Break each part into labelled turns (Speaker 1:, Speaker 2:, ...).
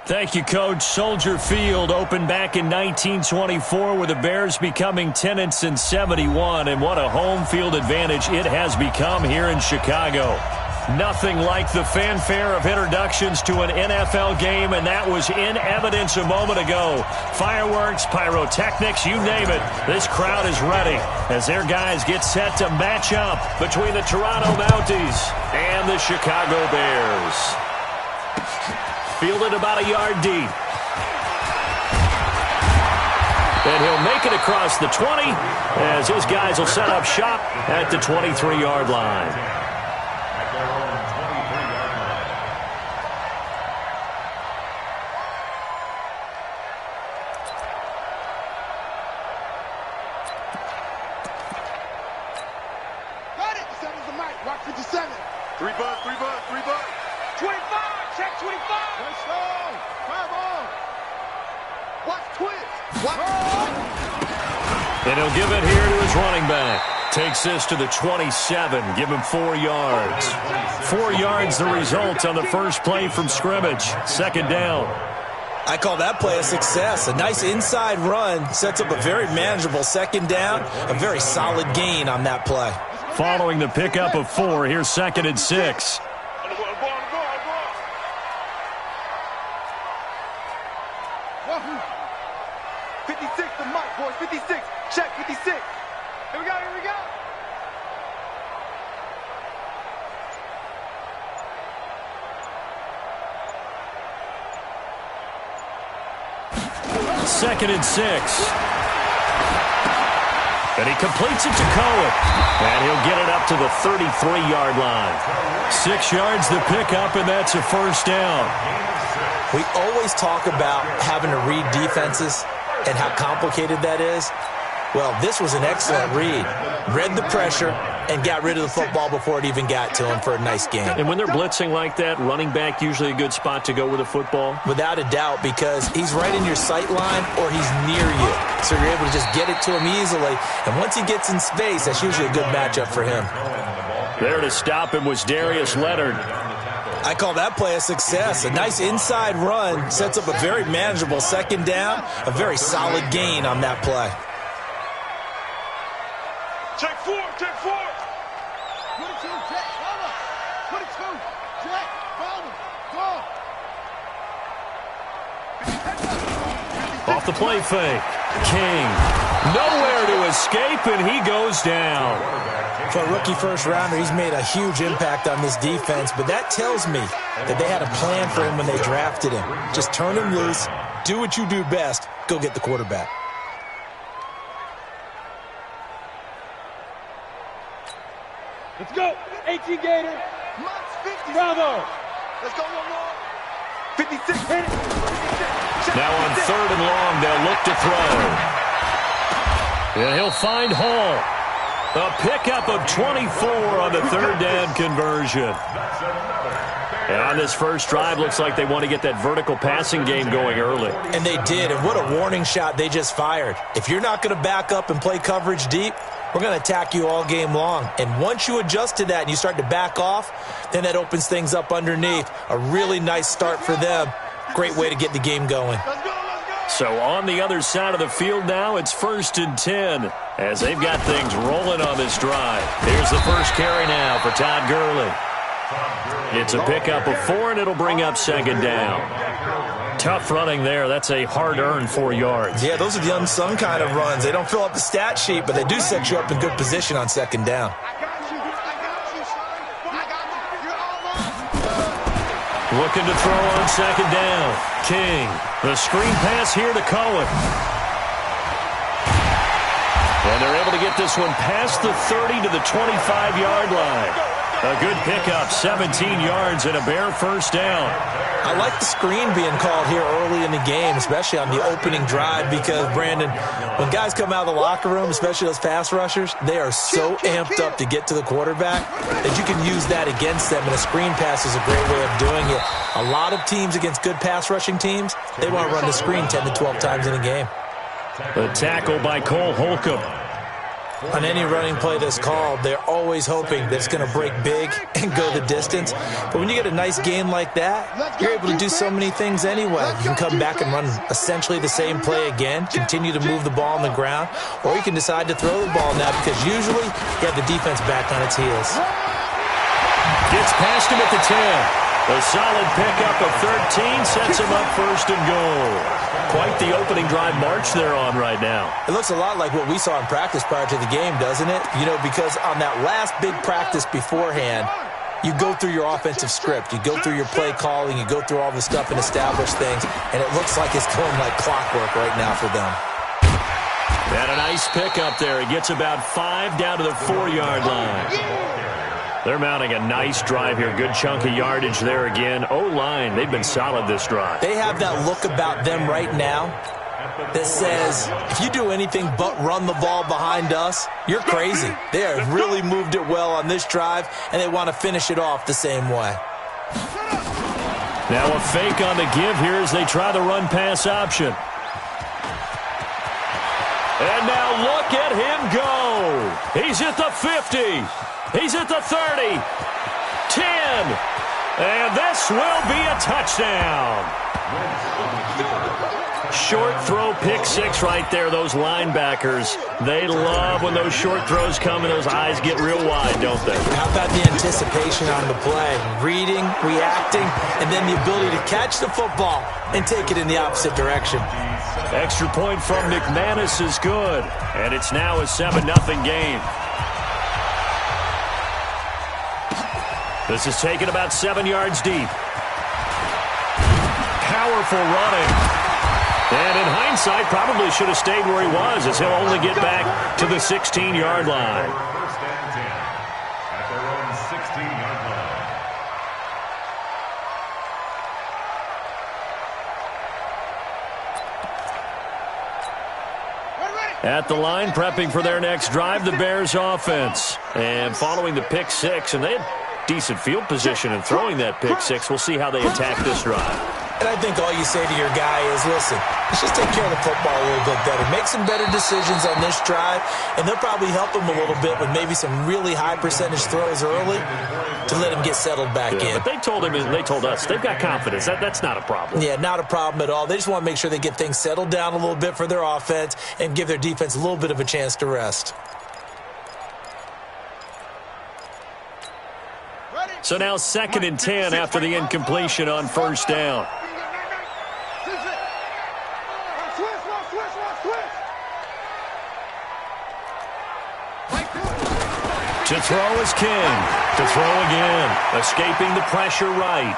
Speaker 1: Thank you, Coach. Soldier Field opened back in 1924 with the Bears becoming tenants in 71, and what a home field advantage it has become here in Chicago. Nothing like the fanfare of introductions to an NFL game, and that was in evidence a moment ago. Fireworks, pyrotechnics, you name it. This crowd is ready as their guys get set to match up between the Toronto Mounties and the Chicago Bears. Fielded about a yard deep. And he'll make it across the 20 as his guys will set up shop at the 23-yard line. And he'll give it here to his running back. Takes this to the 27. Give him 4 yards. 4 yards the result on the first play from scrimmage. Second down.
Speaker 2: I call that play a success. A nice inside run sets up a very manageable second down. A very solid gain on that play.
Speaker 1: Following the pickup of 4, here's 2nd and 6. Second and 6. And he completes it to Cohen. And he'll get it up to the 33-yard line. 6 yards the pickup, and that's a first down.
Speaker 2: We always talk about having to read defenses and how complicated that is. Well, this was an excellent read. Read the pressure and got rid of the football before it even got to him for a nice game.
Speaker 1: And when they're blitzing like that, running back usually a good spot to go with the football?
Speaker 2: Without a doubt, because he's right in your sight line or he's near you. So you're able to just get it to him easily. And once he gets in space, that's usually a good matchup for him.
Speaker 1: There to stop him was Darius Leonard.
Speaker 2: I call that play a success. A nice inside run sets up a very manageable second down. A very solid gain on that play.
Speaker 3: Check 4, check 4.
Speaker 4: 22, check, follow. 22, check, follow. Go.
Speaker 1: Off the play fake. King. Nowhere to escape, and he goes down.
Speaker 2: For a rookie first-rounder, he's made a huge impact on this defense, but that tells me that they had a plan for him when they drafted him. Just turn him loose, do what you do best, go get the quarterback.
Speaker 3: Let's go. 18 Gator. Bravo.
Speaker 4: Let's go one more.
Speaker 3: 56. Hit it. 56.
Speaker 1: Now on 3rd and long, they'll look to throw. And he'll find Hall. A pickup of 24 on the 3rd down conversion. And on this first drive, looks like they want to get that vertical passing game going early.
Speaker 2: And they did, and what a warning shot they just fired. If you're not going to back up and play coverage deep, we're going to attack you all game long. And once you adjust to that and you start to back off, then that opens things up underneath. A really nice start for them. Great way to get the game going.
Speaker 1: So on the other side of the field now, it's 1st and 10 as they've got things rolling on this drive. Here's the first carry now for Todd Gurley. It's a pickup of 4, and it'll bring up 2nd down. Tough running there. That's a hard-earned 4 yards.
Speaker 2: Yeah, those are the unsung kind of runs. They don't fill up the stat sheet, but they do set you up in good position on 2nd down.
Speaker 1: Looking to throw on 2nd down. King. The screen pass here to Cohen. And they're able to get this one past the 30 to the 25-yard line. A good pickup, 17 yards and a Bear first down.
Speaker 2: I like the screen being called here early in the game, especially on the opening drive, because, Brandon, when guys come out of the locker room, especially those pass rushers, they are so amped up to get to the quarterback that you can use that against them, and a screen pass is a great way of doing it. A lot of teams against good pass rushing teams, they want to run the screen 10 to 12 times in a game.
Speaker 1: The tackle by Cole Holcomb.
Speaker 2: On any running play that's called, they're always hoping that it's going to break big and go the distance. But when you get a nice gain like that, you're able to do so many things anyway. You can come back and run essentially the same play again, continue to move the ball on the ground, or you can decide to throw the ball now because usually you have the defense back on its heels.
Speaker 1: Gets past him at the 10. A solid pickup of 13 sets him up first and goal. Quite the opening drive march they're on right now.
Speaker 2: It looks a lot like what we saw in practice prior to the game, doesn't it? You know, because on that last big practice beforehand, you go through your offensive script. You go through your play calling. You go through all the stuff and establish things. And it looks like it's going like clockwork right now for them.
Speaker 1: And a nice pickup there. He gets about 5 down to the 4-yard line. They're mounting a nice drive here. Good chunk of yardage there again. O-line, they've been solid this drive.
Speaker 2: They have that look about them right now that says, if you do anything but run the ball behind us, you're crazy. They have really moved it well on this drive, and they want to finish it off the same way.
Speaker 1: Now a fake on the give here as they try the run-pass option. And now look at him go. He's at the 50. He's at the 30, 10, and this will be a touchdown. Short throw, pick six right there. Those linebackers, they love when those short throws come and those eyes get real wide, don't they?
Speaker 2: How about the anticipation on the play? Reading, reacting, and then the ability to catch the football and take it in the opposite direction.
Speaker 1: Extra point from McManus is good, and it's now a 7-0 game. This is taken about 7 yards deep. Powerful running. And in hindsight, probably should have stayed where he was as he'll only get back to the 16-yard line.
Speaker 5: First and 10 at their own 16-yard line.
Speaker 1: At the line, prepping for their next drive, the Bears offense. And following the pick six, and they had decent field position in throwing that pick six. We'll see how they attack this drive.
Speaker 2: And I think all you say to your guy is, listen, let's just take care of the football a little bit better. Make some better decisions on this drive, and they'll probably help him a little bit with maybe some really high percentage throws early to let him get settled back in.
Speaker 1: But they told him, they told us, they've got confidence. That's not a problem.
Speaker 2: Yeah, not a problem at all. They just want to make sure they get things settled down a little bit for their offense and give their defense a little bit of a chance to rest.
Speaker 1: So now 2nd and 10 after the incompletion on first down. To throw is King. To throw again. Escaping the pressure right.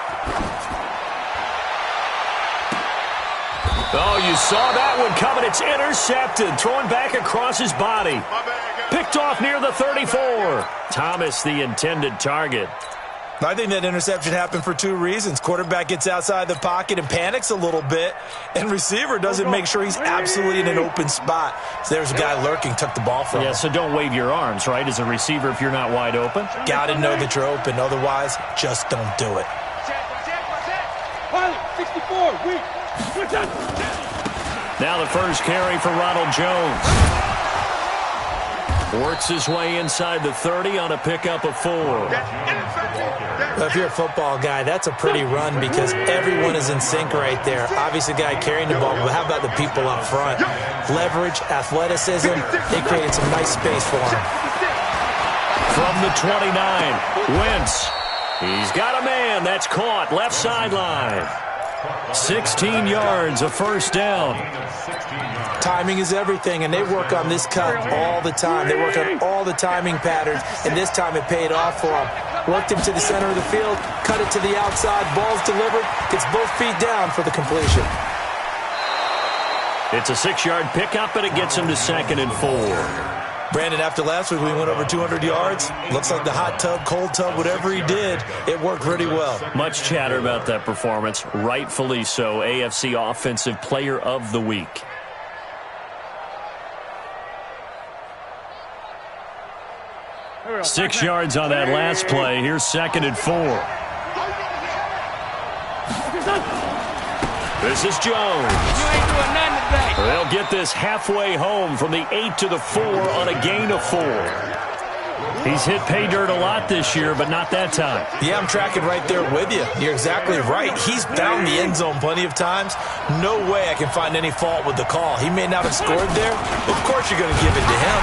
Speaker 1: Oh, you saw that one coming. It's intercepted. Throwing back across his body. Picked off near the 34. Thomas, the intended target.
Speaker 2: I think that interception happened for two reasons. Quarterback gets outside the pocket and panics a little bit, and receiver doesn't make sure he's absolutely in an open spot. So there's a guy lurking, took the ball from him.
Speaker 1: Yeah, so don't wave your arms, right, as a receiver if you're not wide open.
Speaker 2: Got to know that you're open. Otherwise, just don't do it.
Speaker 3: Pilot, 64, weak.
Speaker 1: Now the first carry for Ronald Jones. Works his way inside the 30 on a pickup of 4.
Speaker 2: Well, if you're a football guy, that's a pretty run because everyone is in sync right there. Obviously, the guy carrying the ball, but how about the people up front? Leverage, athleticism, they created some nice space for him.
Speaker 1: From the 29, Wentz. He's got a man. That's caught. Left sideline. 16 yards, a first down.
Speaker 2: Timing is everything, and they work on this cut all the time. They work on all the timing patterns, and this time it paid off for him. Worked him to the center of the field, cut it to the outside, ball's delivered, gets both feet down for the completion.
Speaker 1: It's a 6-yard pickup, and it gets him to 2nd and 4.
Speaker 2: Brandon, after last week, we went over 200 yards. Looks like the hot tub, cold tub, whatever he did, it worked pretty well.
Speaker 1: Much chatter about that performance. Rightfully so. AFC Offensive Player of the Week. Six yards on that last play. Here's 2nd and 4. This is Jones.
Speaker 6: You ain't doing nothing today.
Speaker 1: They'll get this halfway home from the 8 to the 4 on a gain of 4. He's hit pay dirt a lot this year, but not that time.
Speaker 2: Yeah, I'm tracking right there with you. You're exactly right. He's found the end zone plenty of times. No way I can find any fault with the call. He may not have scored there, but of course you're going to give it to him.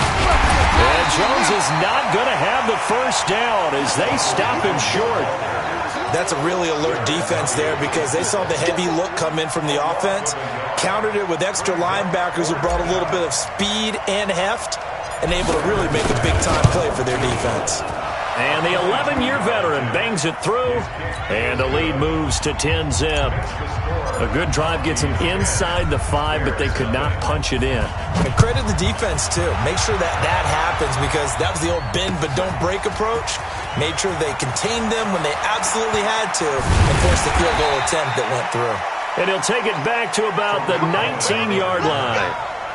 Speaker 1: And Jones is not going to have the first down as they stop him short.
Speaker 2: That's a really alert defense there because they saw the heavy look come in from the offense, countered it with extra linebackers who brought a little bit of speed and heft, and able to really make a big-time play for their defense.
Speaker 1: And the 11-year veteran bangs it through, and the lead moves to 10-zip. A good drive gets them inside the 5, but they could not punch it in.
Speaker 2: And credit the defense, too. Make sure that happens because that was the old bend but don't break approach. Made sure they contained them when they absolutely had to and forced the field goal attempt that went through.
Speaker 1: And he'll take it back to about the 19-yard line.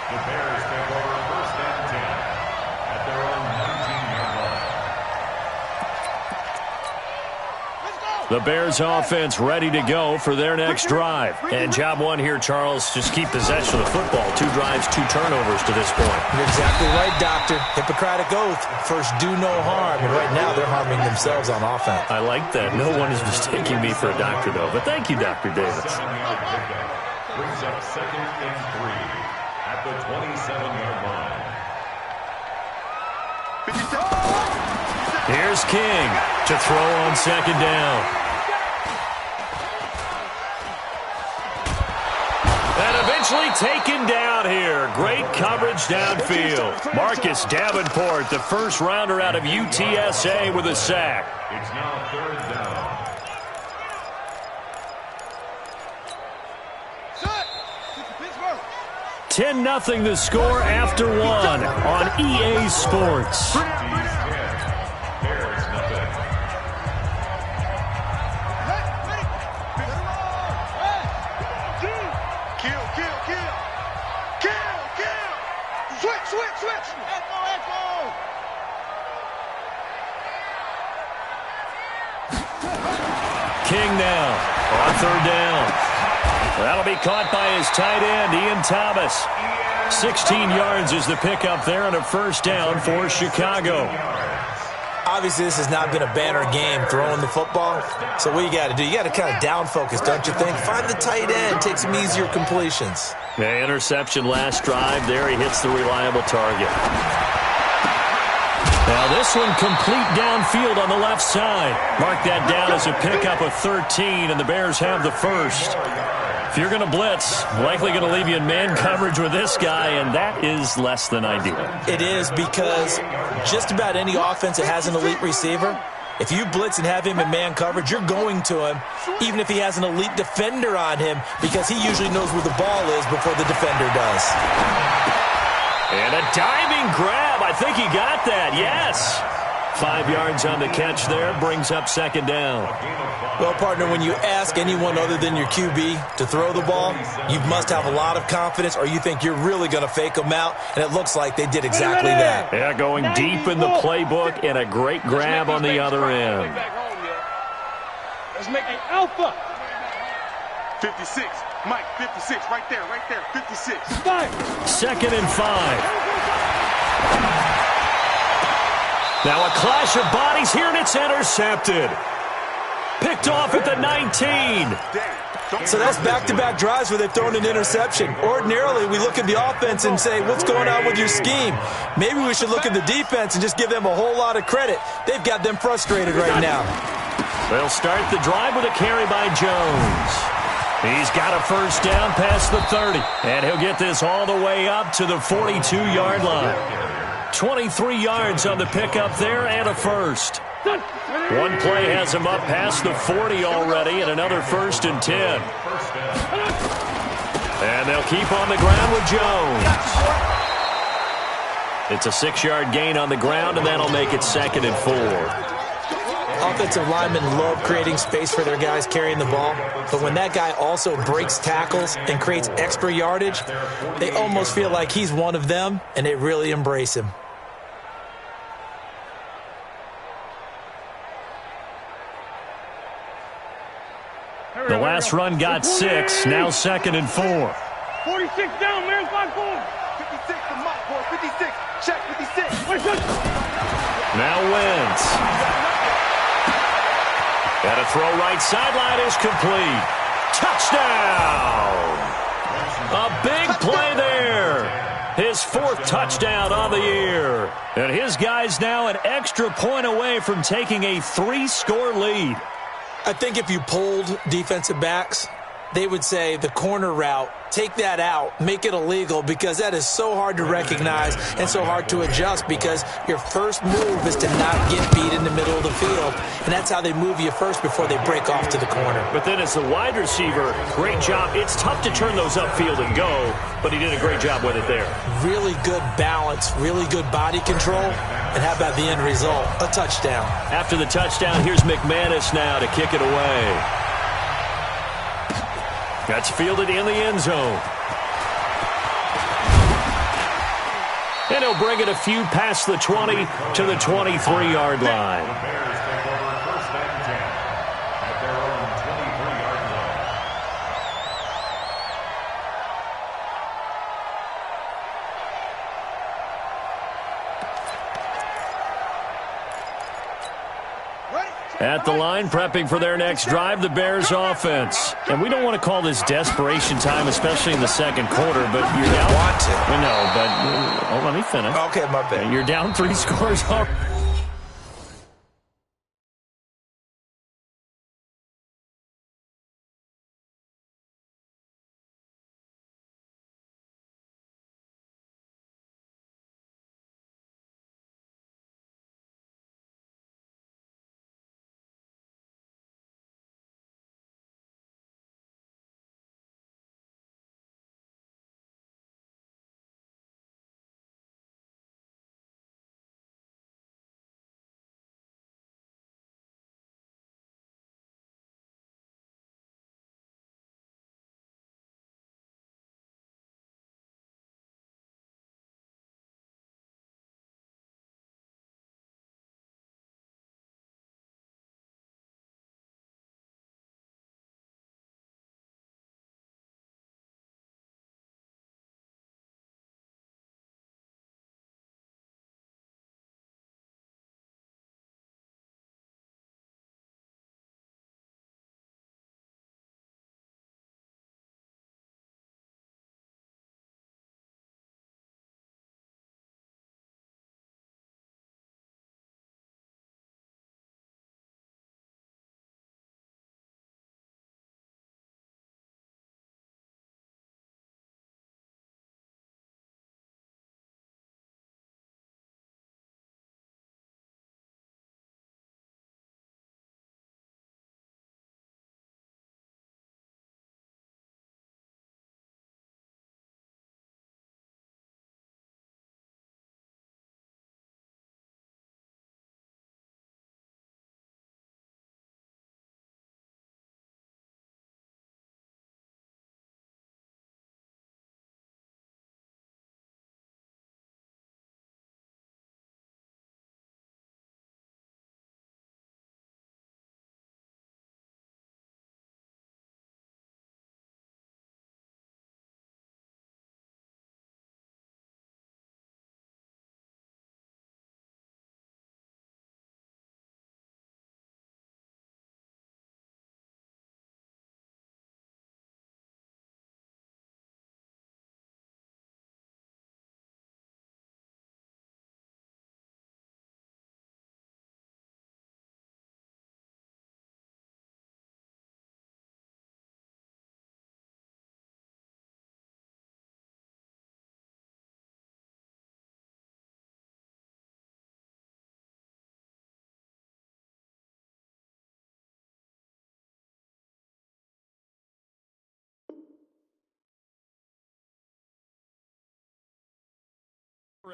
Speaker 5: The Bears take over first and 10 at their own 19-yard line.
Speaker 1: The Bears offense ready to go for their next drive. And job one here, Charles, just keep possession of the football. 2 drives, 2 turnovers to this point.
Speaker 2: You're exactly right, Doctor. Hippocratic oath. First, do no harm. And right now, they're harming themselves on offense.
Speaker 1: I like that. No one is mistaking me for a doctor, though. But thank you, Dr. Davis.
Speaker 5: 7-yard pickup brings up 2nd and 3 at the 27-yard line.
Speaker 1: Here's King to throw on 2nd down. And eventually taken down here. Great coverage downfield. Marcus Davenport, the first rounder out of UTSA with a sack.
Speaker 5: It's now 3rd down.
Speaker 1: 10-0 the score after 1 on EA Sports.
Speaker 5: Bears nothing.
Speaker 4: Switch. Echo.
Speaker 1: King now on 3rd down. That'll be caught by his tight end, Ian Thomas. 16 yards is the pickup there on a first down for Chicago.
Speaker 2: Obviously, this has not been a banner game throwing the football. So what you got to do, you got to kind of down focus, don't you think? Find the tight end, take some easier completions.
Speaker 1: The interception last drive. There he hits the reliable target. Now this one complete downfield on the left side. Mark that down as a pickup of 13, and the Bears have the first. If you're going to blitz, likely going to leave you in man coverage with this guy, and that is less than ideal.
Speaker 2: It is because just about any offense that has an elite receiver, if you blitz and have him in man coverage, you're going to him, even if he has an elite defender on him, because he usually knows where the ball is before the defender does.
Speaker 1: And a diving grab. I think he got that. Yes. 5 yards on the catch there. Brings up 2nd down.
Speaker 2: Well, partner, when you ask anyone other than your QB to throw the ball, you must have a lot of confidence or you think you're really going to fake them out, and it looks like they did exactly that.
Speaker 1: Yeah, going deep in the playbook and a great grab on the other end.
Speaker 3: Let's make an alpha.
Speaker 4: 56. Mike, 56. Right there. 56.
Speaker 1: 2nd and 5. Now a clash of bodies here, and it's intercepted. Picked off at the 19.
Speaker 2: So that's back-to-back drives where they've thrown an interception. Ordinarily, we look at the offense and say, what's going on with your scheme? Maybe we should look at the defense and just give them a whole lot of credit. They've got them frustrated right now.
Speaker 1: They'll start the drive with a carry by Jones. He's got a first down past the 30, and he'll get this all the way up to the 42-yard line. 23 yards on the pickup there and a first. One play has him up past the 40 already, and another 1st and 10. And they'll keep on the ground with Jones. It's a 6-yard gain on the ground, and that'll make it 2nd and 4.
Speaker 2: Offensive linemen love creating space for their guys carrying the ball, but when that guy also breaks tackles and creates extra yardage, they almost feel like he's one of them, and they really embrace him.
Speaker 1: The last run got 6. Now 2nd and 4.
Speaker 3: 46 down, man. 5-4.
Speaker 4: 56 to Mike, boy. 56. Check 56.
Speaker 1: Now Wentz. And a throw right sideline is complete. Touchdown! A big play there. His 4th touchdown on the year. And his guys now an extra point away from taking a 3-score lead.
Speaker 2: I think if you polled defensive backs, they would say the corner route, take that out, make it illegal, because that is so hard to recognize and so hard to adjust, because your first move is to not get beat in the middle of the field, and that's how they move you first before they break off to the corner.
Speaker 1: But then as a wide receiver, great job. It's tough to turn those upfield and go, but he did a great job with it there.
Speaker 2: Really good balance, really good body control, and how about the end result? A touchdown.
Speaker 1: After the touchdown, here's McManus now to kick it away. That's fielded in the end zone. And he'll bring it a few past the 20 to the 23-yard line.
Speaker 5: The Bears take over 1st and 10 at their own 23-yard line.
Speaker 1: At the line, prepping for their next drive, the Bears offense. And we don't want to call this desperation time, especially in the 2nd quarter, but you're down.
Speaker 2: Want to.
Speaker 1: I know, but let me finish.
Speaker 2: Okay, my bad.
Speaker 1: You're down 3 scores already.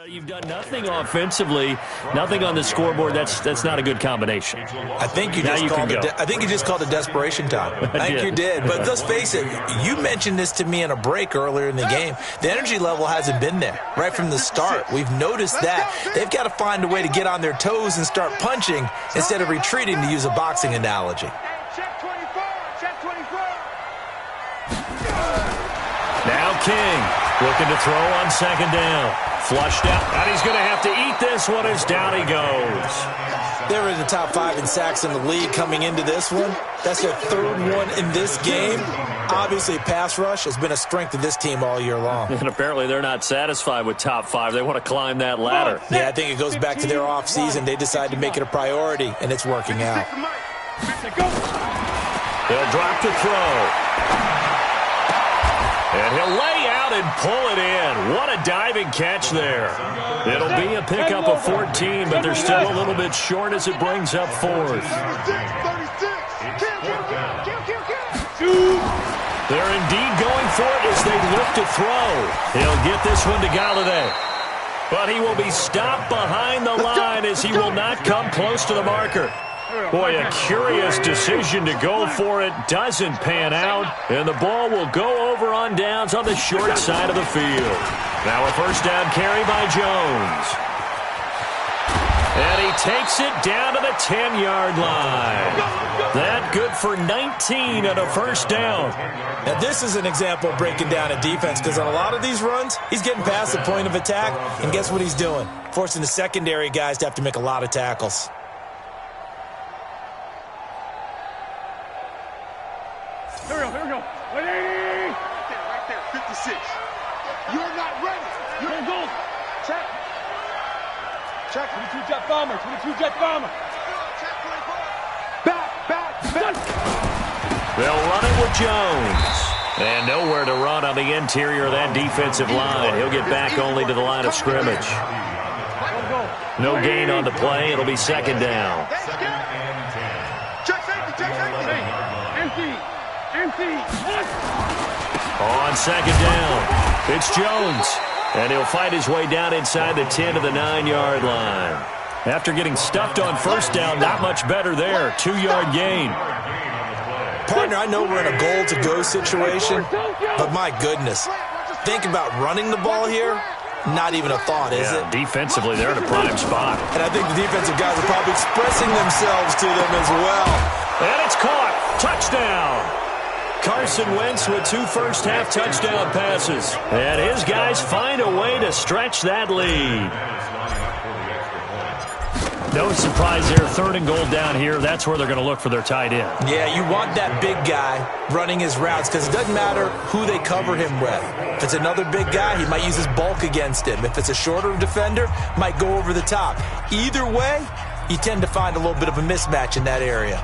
Speaker 1: You've done nothing offensively, nothing on the scoreboard. That's not a good combination.
Speaker 2: I think you just called it desperation time. I think you did. But let's face it, you mentioned this to me in a break earlier in the game. The energy level hasn't been there right from the start. We've noticed that. They've got to find a way to get on their toes and start punching instead of retreating, to use a boxing analogy.
Speaker 3: Check 24. Check 24.
Speaker 1: King. Looking to throw on second down. Flushed out, and he's going to have to eat this one as down he goes.
Speaker 2: They're in the top 5 in sacks in the league coming into this one. That's their third one in this game. Obviously, pass rush has been a strength of this team all year long.
Speaker 1: And apparently they're not satisfied with top 5. They want to climb that ladder.
Speaker 2: Yeah, I think it goes back to their offseason. They decided to make it a priority, and it's working out.
Speaker 1: They'll drop to throw. And he'll lay out and pull it in. What a diving catch there. It'll be a pickup of 14, but they're still a little bit short as it brings up fourth. They're indeed going for it as they look to throw. He'll get this one to Galladay. But he will be stopped behind the line as he will not come close to the marker. Boy, a curious decision to go for it. Doesn't pan out. And the ball will go over on downs on the short side of the field. Now a first down carry by Jones. And he takes it down to the 10-yard line. That good for 19 and a first down.
Speaker 2: Now this is an example of breaking down a defense, because on a lot of these runs, he's getting past the point of attack, and guess what he's doing? Forcing the secondary guys to have to make a lot of tackles.
Speaker 3: Here we go.
Speaker 4: Right there, 56. You're not ready.
Speaker 3: You're gold.
Speaker 4: Check. Check.
Speaker 3: 22 jet bomber. 22 jet bomber.
Speaker 4: Check 24. Back.
Speaker 1: They'll run it with Jones. And nowhere to run on the interior of that defensive line. He'll get back only to the line of scrimmage. No gain on the play. It'll be second down.
Speaker 4: Check safety.
Speaker 3: Empty.
Speaker 1: On second down, it's Jones. And he'll fight his way down inside the 10 to the 9-yard line. After getting stuffed on first down, not much better there. 2-yard gain.
Speaker 2: Partner, I know we're in a goal-to-go situation, but my goodness, think about running the ball here. Not even a thought, is it?
Speaker 1: Defensively, they're in a prime spot.
Speaker 2: And I think the defensive guys are probably expressing themselves to them as well.
Speaker 1: And it's caught. Touchdown. Carson Wentz with 2 first-half touchdown passes. And his guys find a way to stretch that lead. No surprise there. 3rd and goal down here. That's where they're going to look for their tight end.
Speaker 2: Yeah, you want that big guy running his routes, because it doesn't matter who they cover him with. If it's another big guy, he might use his bulk against him. If it's a shorter defender, might go over the top. Either way, you tend to find a little bit of a mismatch in that area.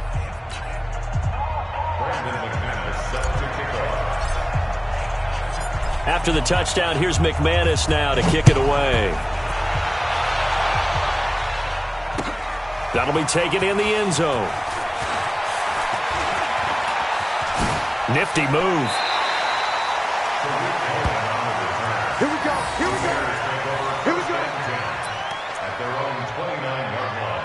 Speaker 1: After the touchdown, here's McManus now to kick it away. That'll be taken in the end zone. Nifty move.
Speaker 4: Here we go.
Speaker 5: At their own 29-yard line.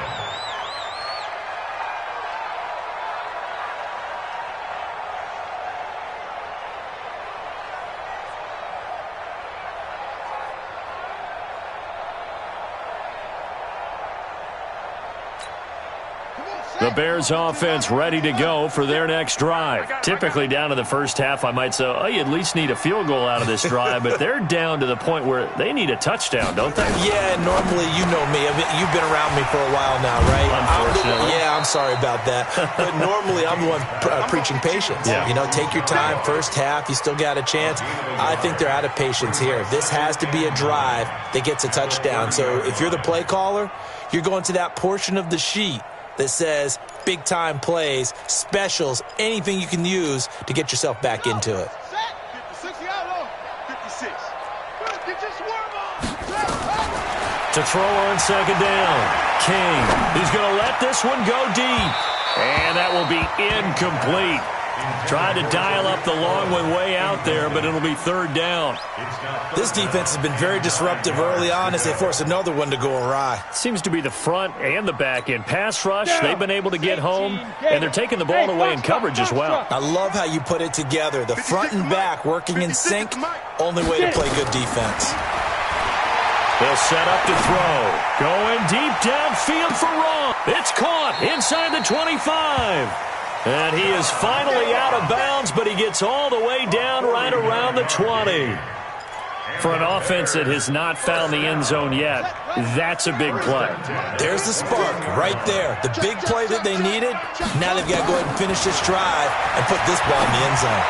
Speaker 1: The Bears offense ready to go for their next drive. Typically down to the first half, I might say, oh, you at least need a field goal out of this drive, but they're down to the point where they need a touchdown, don't they?
Speaker 2: Yeah, normally, you know me. You've been around me for a while now, right?
Speaker 1: Unfortunately.
Speaker 2: I'm sorry about that. But normally, I'm the one preaching patience.
Speaker 1: Yeah.
Speaker 2: You know, take your time, first half, you still got a chance. I think they're out of patience here. This has to be a drive that gets a touchdown. So if you're the play caller, you're going to that portion of the sheet that says big-time plays, specials, anything you can use to get yourself back into it.
Speaker 4: 56, 56. Get your swerve on.
Speaker 1: To throw on second down. King. He's going to let this one go deep. And that will be incomplete. Tried to dial up the long one way out there, but it'll be 3rd down.
Speaker 2: This defense has been very disruptive early on as they force another one to go awry.
Speaker 1: Seems to be the front and the back end. Pass rush, they've been able to get home, and they're taking the ball away in coverage as well.
Speaker 2: I love how you put it together. The front and back working in sync, only way to play good defense.
Speaker 1: They'll set up to throw. Going deep downfield for Raw. It's caught inside the 25. And he is finally out of bounds, but he gets all the way down right around the 20. For an offense that has not found the end zone yet, that's a big play.
Speaker 2: There's the spark right there. The big play that they needed. Now they've got to go ahead and finish this drive and put this ball in the end zone.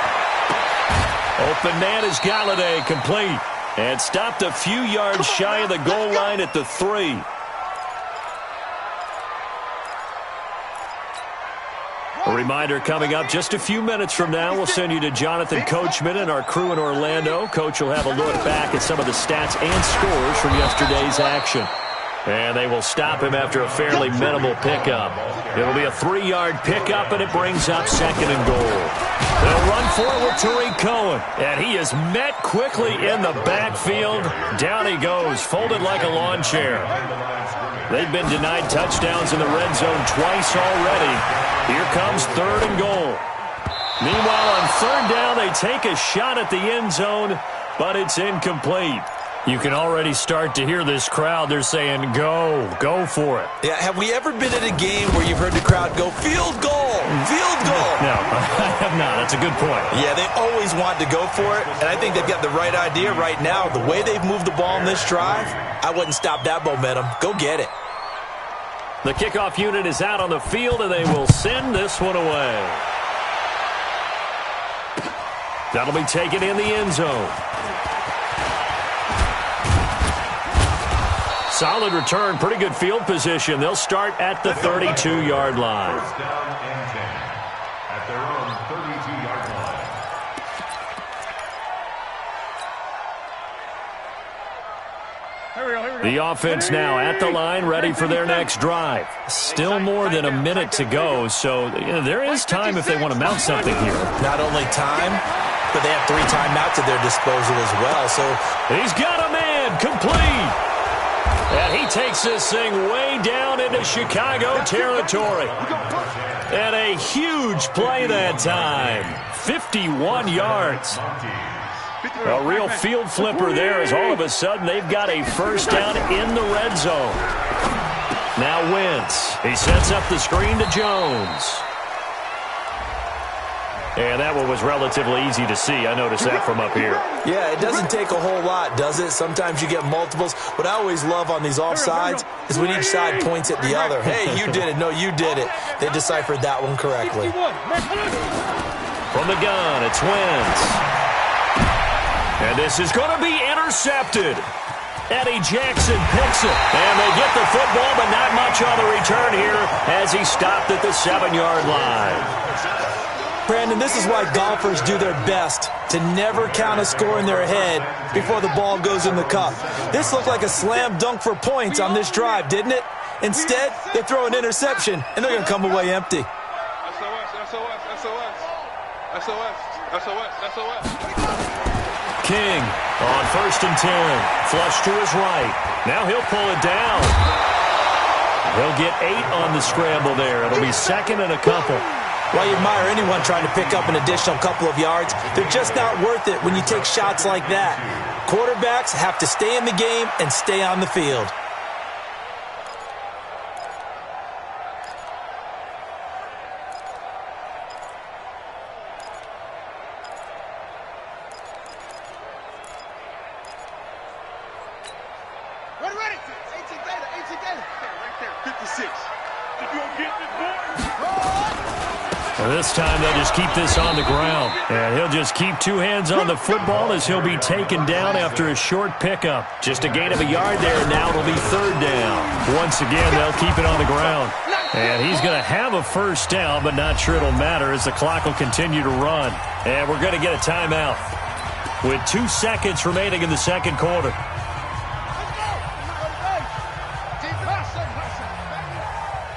Speaker 1: Open man is Galladay, complete. And stopped a few yards shy of the goal line at the 3. A reminder coming up just a few minutes from now. We'll send you to Jonathan Coachman and our crew in Orlando. Coach will have a look back at some of the stats and scores from yesterday's action. And they will stop him after a fairly minimal pickup. It'll be a 3-yard pickup, and it brings up 2nd and goal. They'll run for it with Tariq Cohen. And he is met quickly in the backfield. Down he goes, folded like a lawn chair. They've been denied touchdowns in the red zone twice already. Here comes 3rd and goal. Meanwhile, on 3rd down, they take a shot at the end zone, but it's incomplete. You can already start to hear this crowd. They're saying, go for it.
Speaker 2: Yeah, have we ever been at a game where you've heard the crowd go, field goal, field goal?
Speaker 1: No, I have not. That's a good point.
Speaker 2: Yeah, they always want to go for it, and I think they've got the right idea right now. The way they've moved the ball in this drive, I wouldn't stop that momentum. Go get it.
Speaker 1: The kickoff unit is out on the field, and they will send this one away. That'll be taken in the end zone. Solid return, pretty good field position. They'll start at the 32-yard line.
Speaker 5: First down and 10 at their own 32-yard line.
Speaker 1: The offense now at the line, ready for their next drive. Still more than a minute to go, so there is time if they want to mount something here.
Speaker 2: Not only time, but they have 3 timeouts at their disposal as well. So
Speaker 1: he's got a man, complete. And he takes this thing way down into Chicago territory. And a huge play that time. 51 yards. A real field flipper there as all of a sudden they've got a first down in the red zone. Now Wentz. He sets up the screen to Jones. And that one was relatively easy to see. I noticed that from up here.
Speaker 2: yeah, it doesn't take a whole lot, does it? Sometimes you get multiples. What I always love on these offsides is when each side points at the other. Hey, you did it. No, you did it. They deciphered that one correctly.
Speaker 1: From the gun, it's Wentz. And this is going to be intercepted. Eddie Jackson picks it. And they get the football, but not much on the return here as he stopped at the 7-yard line.
Speaker 2: Brandon, this is why golfers do their best to never count a score in their head before the ball goes in the cup. This looked like a slam dunk for points on this drive, didn't it? Instead, they throw an interception, and they're going to come away empty.
Speaker 1: King on 1st and 10. Flush to his right. Now he'll pull it down. He'll get 8 on the scramble there. It'll be 2nd and a couple.
Speaker 2: While you admire anyone trying to pick up an additional couple of yards, they're just not worth it when you take shots like that. Quarterbacks have to stay in the game and stay on the field.
Speaker 4: Ready. 18 Gator. Right there, 56. Did you get this boy?
Speaker 1: This time they'll just keep this on the ground. And he'll just keep 2 hands on the football as he'll be taken down after a short pickup. Just a gain of a yard there, and now it'll be 3rd down. Once again, they'll keep it on the ground. And he's going to have a first down, but not sure it'll matter as the clock will continue to run. And we're going to get a timeout with 2 seconds remaining in the 2nd quarter.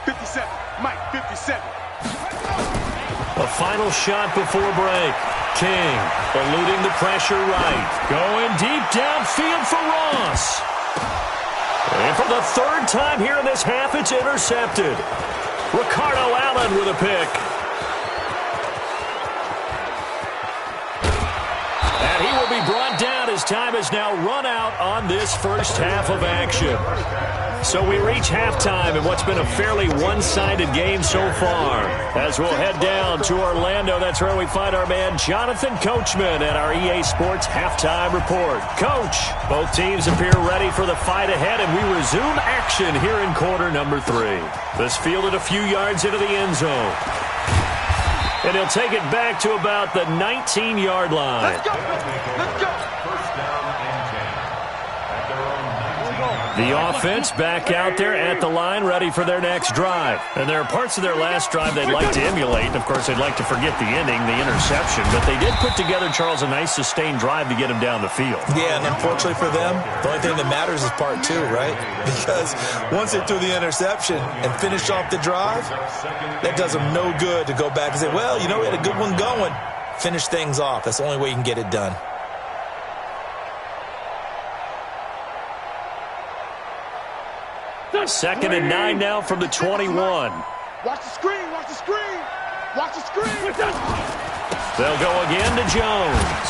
Speaker 4: 57. Mike, 57.
Speaker 1: A final shot before break. King eluding the pressure right. Going deep downfield for Ross. And for the 3rd time here in this half, it's intercepted. Ricardo Allen with a pick. And he will be brought down as time has now run out on this first half of action. So we reach halftime in what's been a fairly one-sided game so far. As we'll head down to Orlando, that's where we find our man Jonathan Coachman at our EA Sports Halftime Report. Coach, both teams appear ready for the fight ahead, and we resume action here in quarter number 3. This fielded a few yards into the end zone. And he'll take it back to about the 19-yard line.
Speaker 4: Let's go. Let's go.
Speaker 5: First down and 10. At their own 19.
Speaker 1: The offense back out there at the line, ready for their next drive. And there are parts of their last drive they'd like to emulate. Of course, they'd like to forget the ending, the interception. But they did put together, Charles, a nice sustained drive to get him down the field.
Speaker 2: Yeah, and unfortunately for them, the only thing that matters is part 2, right? Because once they threw the interception and finished off the drive, that does them no good to go back and say, well, you know, we had a good one going. Finish things off. That's the only way you can get it done.
Speaker 1: Second and 9 now from the 21.
Speaker 4: Watch the screen. Watch the screen. Watch the screen.
Speaker 1: They'll go again to Jones.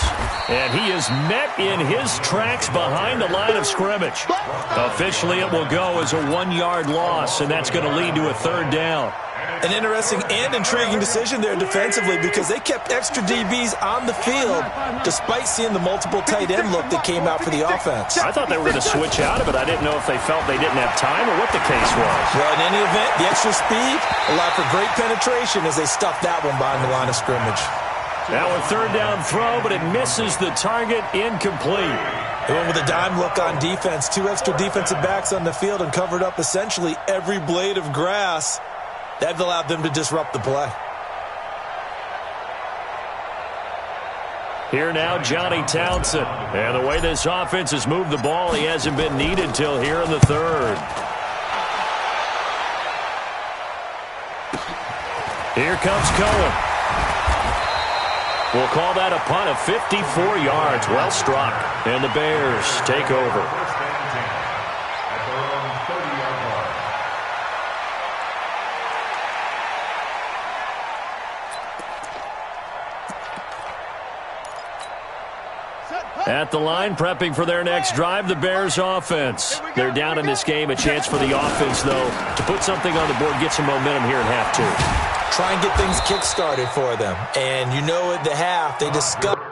Speaker 1: And he is met in his tracks behind the line of scrimmage. Officially, it will go as a 1-yard loss, and that's going to lead to a third down.
Speaker 2: An interesting and intriguing decision there defensively because they kept extra DBs on the field despite seeing the multiple tight end look that came out for the offense.
Speaker 1: I thought they were going to switch out of it. I didn't know if they felt they didn't have time or what the case was.
Speaker 2: Well, in any event, the extra speed allowed for great penetration as they stuffed that one behind the line of scrimmage.
Speaker 1: Now a third down throw, but it misses the target, incomplete.
Speaker 2: They went with a dime look on defense. 2 extra defensive backs on the field and covered up essentially every blade of grass. That allowed them to disrupt the play.
Speaker 1: Here now, Johnny Townsend. And the way this offense has moved the ball, he hasn't been needed till here in the third. Here comes Cohen. We'll call that a punt of 54 yards. Well struck. And the Bears take over.
Speaker 5: First and 10. At their own 30-yard line.
Speaker 1: At the line, prepping for their next drive, the Bears offense. They're down in this game. A chance for the offense, though, to put something on the board, get some momentum here in half 2.
Speaker 2: Try and get things kick-started for them. And you know at the half, they discovered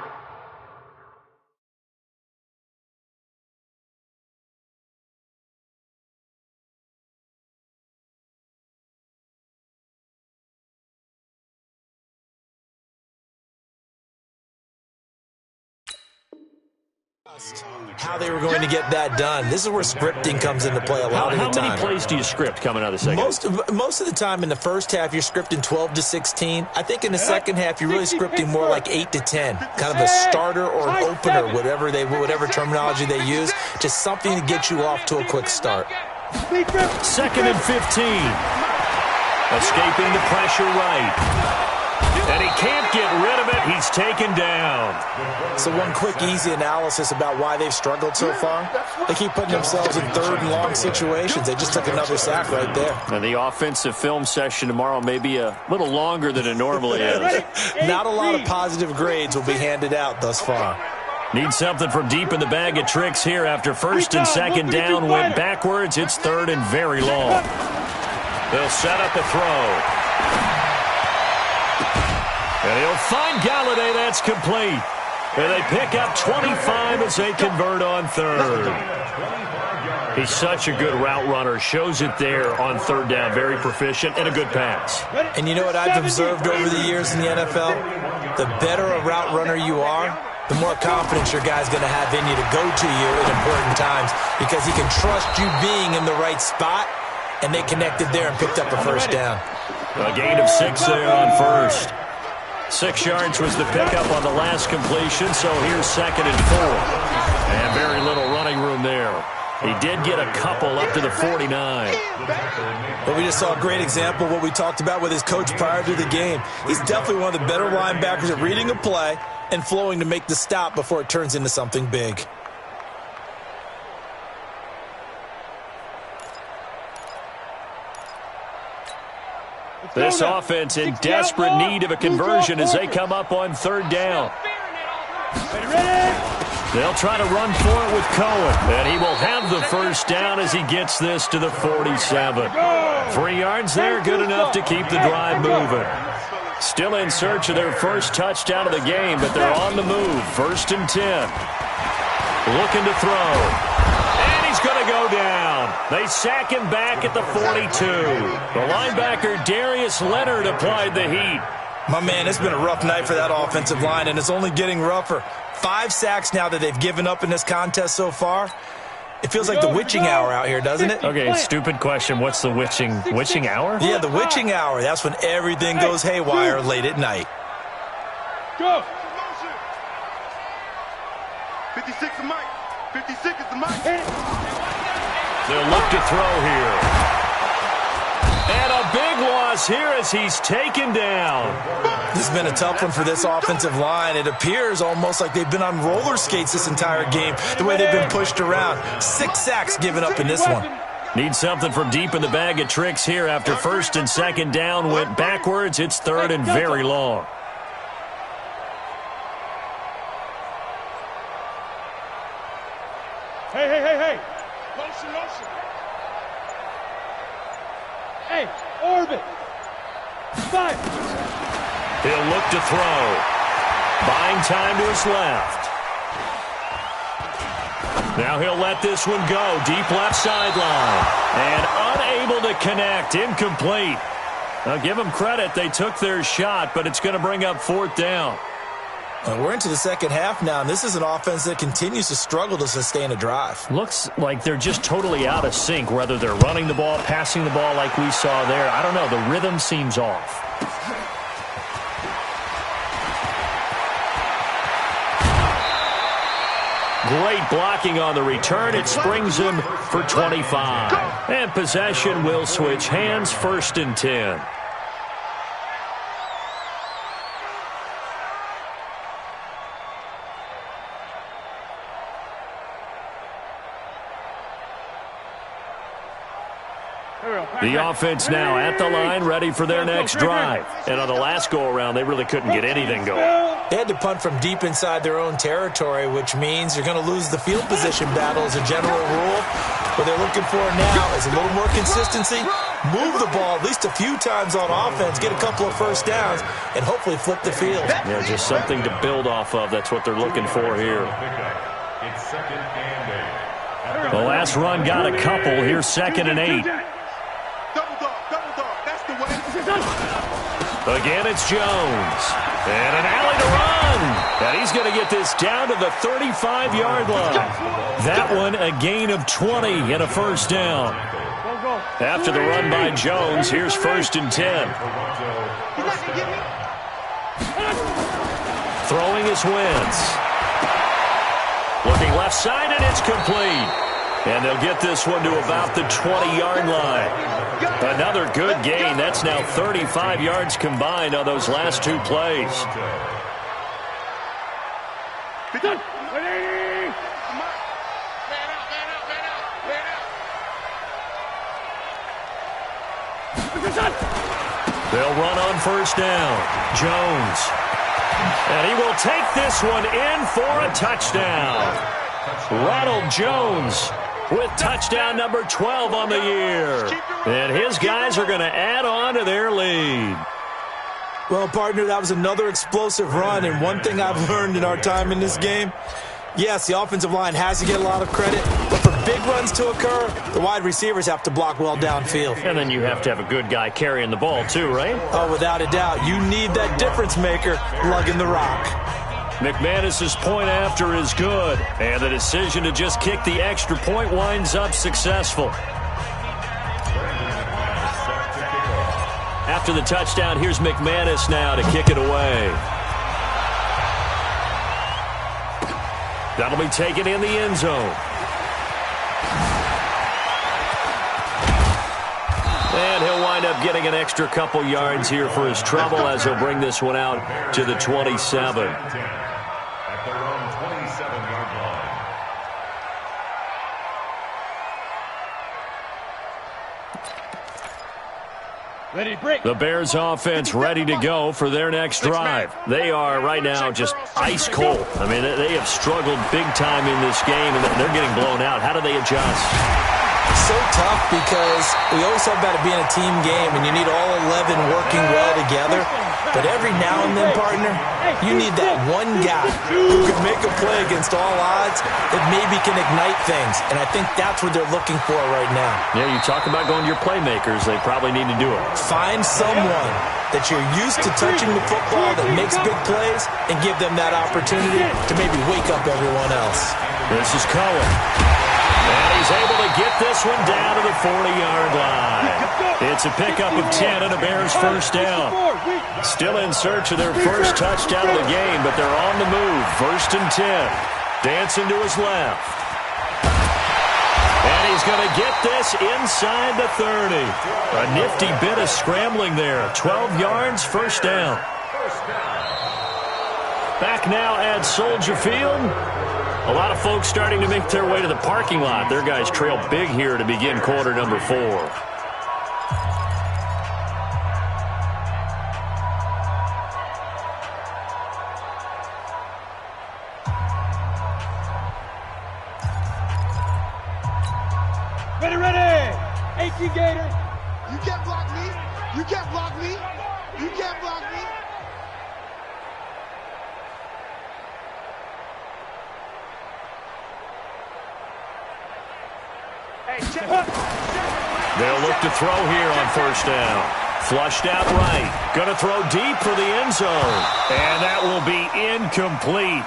Speaker 2: how they were going to get that done. This is where scripting comes into play a lot of the time.
Speaker 1: How many plays do you script coming out of the second?
Speaker 2: Most of the time in the first half, you're scripting 12 to 16. I think in the second half, you're really scripting more like 8 to 10. Kind of a starter or an opener, whatever terminology they use. Just something to get you off to a quick start.
Speaker 1: Second and 15. Escaping the pressure right. And he can't get rid of it. He's taken down.
Speaker 2: So one quick, easy analysis about why they've struggled so far. They keep putting themselves in third and long situations. They just took another sack right there.
Speaker 1: And the offensive film session tomorrow may be a little longer than it normally is.
Speaker 2: Not a lot of positive grades will be handed out thus far.
Speaker 1: Need something from deep in the bag of tricks here after first and second down went backwards. It's third and very long. They'll set up a throw. And he'll find Galladay. That's complete. And they pick up 25 as they convert on third. He's such a good route runner. Shows it there on third down. Very proficient and a good pass.
Speaker 2: And you know what I've observed over the years in the NFL? The better a route runner you are, the more confidence your guy's going to have in you to go to you at important times because he can trust you being in the right spot, and they connected there and picked up a first down.
Speaker 1: A gain of 6 there on first. 6 yards was the pickup on the last completion, so here's second and 4. And very little running room there. He did get a couple up to the 49.
Speaker 2: But we just saw a great example of what we talked about with his coach prior to the game. He's definitely one of the better linebackers at reading a play and flowing to make the stop before it turns into something big.
Speaker 1: This offense in desperate need of a conversion as they come up on third down. They'll try to run for it with Cohen, and he will have the first down as he gets this to the 47. 3 yards there, good enough to keep the drive moving. Still in search of their first touchdown of the game, but they're on the move. 1st and 10. Looking to throw. And he's going to go down. They sack him back at the 42. The linebacker, Darius Leonard, applied the heat.
Speaker 2: My man, it's been a rough night for that offensive line, and it's only getting rougher. 5 sacks now that they've given up in this contest so far. It feels like the witching hour out here, doesn't it?
Speaker 1: Okay, stupid question. What's the witching hour?
Speaker 2: Yeah, the witching hour. That's when everything goes haywire late at night.
Speaker 3: Go.
Speaker 4: 56 is Mike. 56 is the Mike.
Speaker 1: They'll look to throw here. And a big loss here as he's taken down.
Speaker 2: This has been a tough one for this offensive line. It appears almost like they've been on roller skates this entire game, the way they've been pushed around. 6 sacks given up in this one.
Speaker 1: Need something from deep in the bag of tricks here after 1st and 2nd down went backwards. It's 3rd and very long.
Speaker 3: Hey. Motion. Hey, orbit. 5.
Speaker 1: He'll look to throw. Buying time to his left. Now he'll let this one go. Deep left sideline. And unable to connect. Incomplete. I'll give them credit. They took their shot, but it's going to bring up 4th down.
Speaker 2: We're into the second half now, and this is an offense that continues to struggle to sustain a drive.
Speaker 1: Looks like they're just totally out of sync, whether they're running the ball, passing the ball like we saw there. I don't know. The rhythm seems off. Great blocking on the return. It springs him for 25. And possession will switch hands. 1st and 10. The offense now at the line, ready for their next drive. And on the last go-around, they really couldn't get anything going.
Speaker 2: They had to punt from deep inside their own territory, which means you're going to lose the field position battle as a general rule. What they're looking for now is a little more consistency, move the ball at least a few times on offense, get a couple of first downs, and hopefully flip the field.
Speaker 1: Yeah, just something to build off of. That's what they're looking for here.
Speaker 5: It's 2nd and 8.
Speaker 1: The last run got a couple. Here's 2nd and 8.
Speaker 4: Double dog. That's the way.
Speaker 1: Again, it's Jones. And an alley to run. And he's going to get this down to the 35-yard line. That one, a gain of 20 and a first down. After the run by Jones, here's 1st and 10. Throwing is Wentz. Looking left side, and it's complete. And they'll get this one to about the 20-yard line. Another good gain. That's now 35 yards combined on those last 2 plays. They'll run on 1st down. Jones. And he will take this one in for a touchdown. Ronald Jones with touchdown number 12 on the year. And his guys are going to add on to their lead.
Speaker 2: Well, partner, that was another explosive run, and one thing I've learned in our time in this game, yes, the offensive line has to get a lot of credit, but for big runs to occur, the wide receivers have to block well downfield.
Speaker 1: And then you have to have a good guy carrying the ball too, right?
Speaker 2: Oh, without a doubt. You need that difference maker lugging the rock.
Speaker 1: McManus's point after is good, and the decision to just kick the extra point winds up successful. After the touchdown, here's McManus now to kick it away. That'll be taken in the end zone. And he'll wind up getting an extra couple yards here for his trouble as he'll bring this one out to the 27.
Speaker 5: At their own 27-yard line.
Speaker 1: The Bears offense ready to go for their next drive. They are right now just ice cold. I mean, they have struggled big time in this game, and they're getting blown out. How do they adjust?
Speaker 2: So tough because we always talk about it being a team game, and you need all 11 working well together. But every now and then, partner, you need that one guy who can make a play against all odds that maybe can ignite things. And I think that's what they're looking for right now.
Speaker 1: Yeah, you talk about going to your playmakers. They probably need to do it.
Speaker 2: Find someone that you're used to touching the football that makes big plays and give them that opportunity to maybe wake up everyone else.
Speaker 1: This is Cohen. And he's able to get this one down to the 40-yard line. It's a pickup of 10 and a Bears first down. Still in search of their first touchdown of the game, but they're on the move. First and 10. Dancing to his left. And he's going to get this inside the 30. A nifty bit of scrambling there. 12 yards, first down. Back now at Soldier Field. A lot of folks starting to make their way to the parking lot. Their guys trail big here to begin quarter number 4.
Speaker 3: Ready! 18 Gator!
Speaker 4: You can't block me. You can't block me. You can't block me.
Speaker 1: They'll look to throw here on first down. Flushed out right. Going to throw deep for the end zone. And that will be incomplete.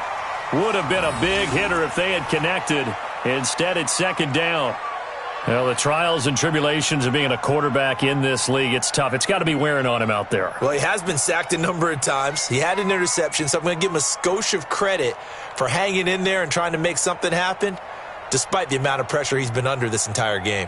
Speaker 1: Would have been a big hitter if they had connected. Instead, it's second down. Well, the trials and tribulations of being a quarterback in this league, it's tough. It's got to be wearing on him out there.
Speaker 2: Well, he has been sacked a number of times. He had an interception, so I'm going to give him a skosh of credit for hanging in there and trying to make something happen, despite the amount of pressure he's been under this entire game.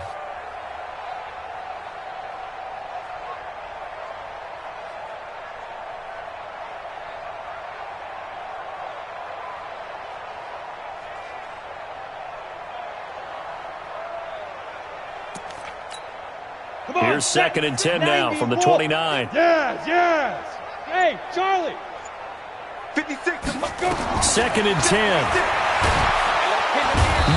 Speaker 1: Here's second and 10 now from the 29.
Speaker 3: Yes! Hey, Charlie!
Speaker 4: 56, let's go!
Speaker 1: Second and 10.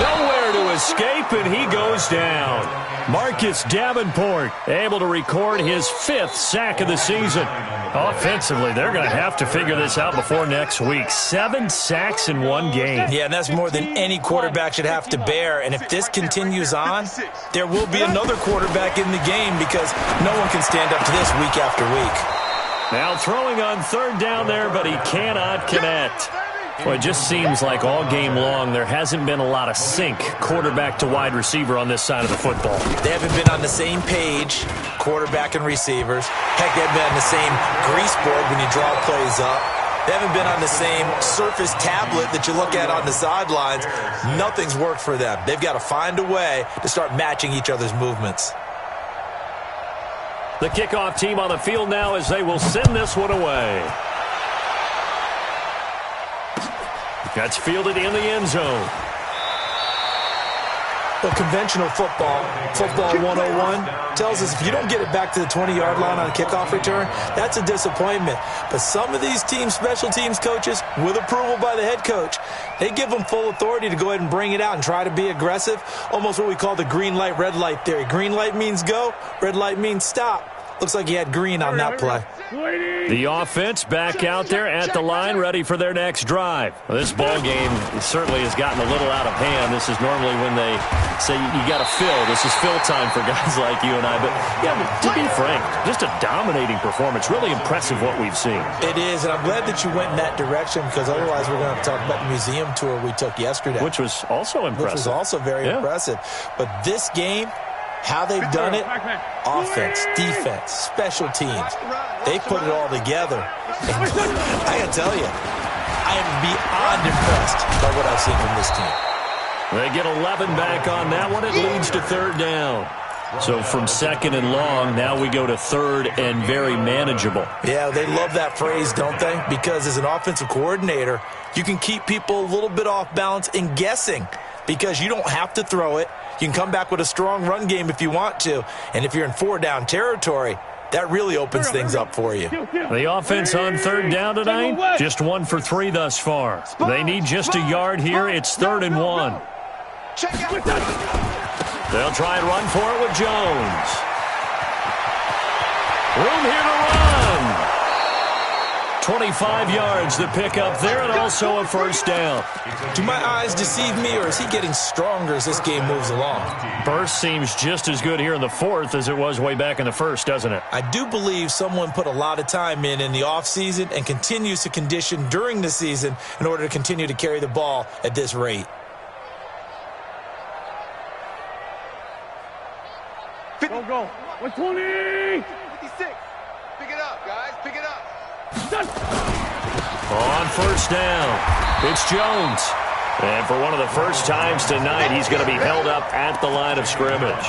Speaker 1: Nowhere to escape, and he goes down. Marcus Davenport able to record his 5th sack of the season. Offensively, they're going to have to figure this out before next week. 7 sacks in one game.
Speaker 2: Yeah, and that's more than any quarterback should have to bear. And if this continues on, there will be another quarterback in the game because no one can stand up to this week after week.
Speaker 1: Now throwing on third down there, but he cannot connect. Well, it just seems like all game long there hasn't been a lot of sync quarterback to wide receiver on this side of the football.
Speaker 2: They haven't been on the same page, quarterback and receivers. Heck, they haven't been on the same grease board when you draw plays up. They haven't been on the same surface tablet that you look at on the sidelines. Nothing's worked for them. They've got to find a way to start matching each other's movements.
Speaker 1: The kickoff team on the field now as they will send this one away. That's fielded in the end zone.
Speaker 2: Well, conventional football 101, tells us if you don't get it back to the 20-yard line on a kickoff return, that's a disappointment. But some of these team special teams coaches, with approval by the head coach, they give them full authority to go ahead and bring it out and try to be aggressive, almost what we call the green light, red light theory. Green light means go, red light means stop. Looks like he had green on that play.
Speaker 1: The offense back out there at the line, ready for their next drive. Well, this ball game certainly has gotten a little out of hand. This is normally when they say you got to fill. This is fill time for guys like you and I. But, yeah, to be frank, just a dominating performance. Really impressive what we've seen.
Speaker 2: It is, and I'm glad that you went in that direction because otherwise we're going to have to talk about the museum tour we took yesterday.
Speaker 1: Which was also impressive.
Speaker 2: Which was also very impressive. But this game, how they've done it, offense, defense, special teams, they put it all together. And I got to tell you, I am beyond impressed by what I've seen from this team.
Speaker 1: They get 11 back on that one. It leads to third down. So from second and long, now we go to third and very manageable.
Speaker 2: Yeah, they love that phrase, don't they? Because as an offensive coordinator, you can keep people a little bit off balance and guessing because you don't have to throw it. You can come back with a strong run game if you want to. And if you're in 4-down territory, That really opens things up for you.
Speaker 1: The offense on third down tonight, just 1 for 3 thus far. They need just a yard here. It's 3rd and 1. They'll try and run for it with Jones. Room here to run. 25 yards to pick up there, and also a first down.
Speaker 2: Do my eyes deceive me, or is he getting stronger as this game moves along?
Speaker 1: Burst seems just as good here in the 4th as it was way back in the 1st, doesn't it?
Speaker 2: I do believe someone put a lot of time in the offseason and continues to condition during the season in order to continue to carry the ball at this rate.
Speaker 3: Go. 120.
Speaker 4: 56. Pick it up, guys. Pick it up.
Speaker 1: On first down, it's Jones. And for one of the first times tonight, he's going to be held up at the line of scrimmage.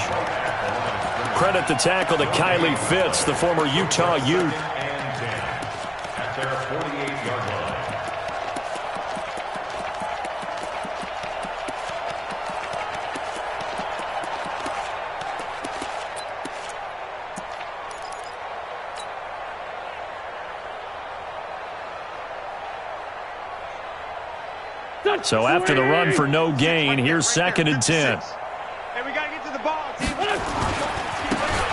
Speaker 1: Credit the tackle to Kylie Fitz, the former Utah Ute.
Speaker 5: At their 48-yard line.
Speaker 1: So after the run for no gain, here's 2nd and 10.
Speaker 3: Hey, we got to get to the ball, team.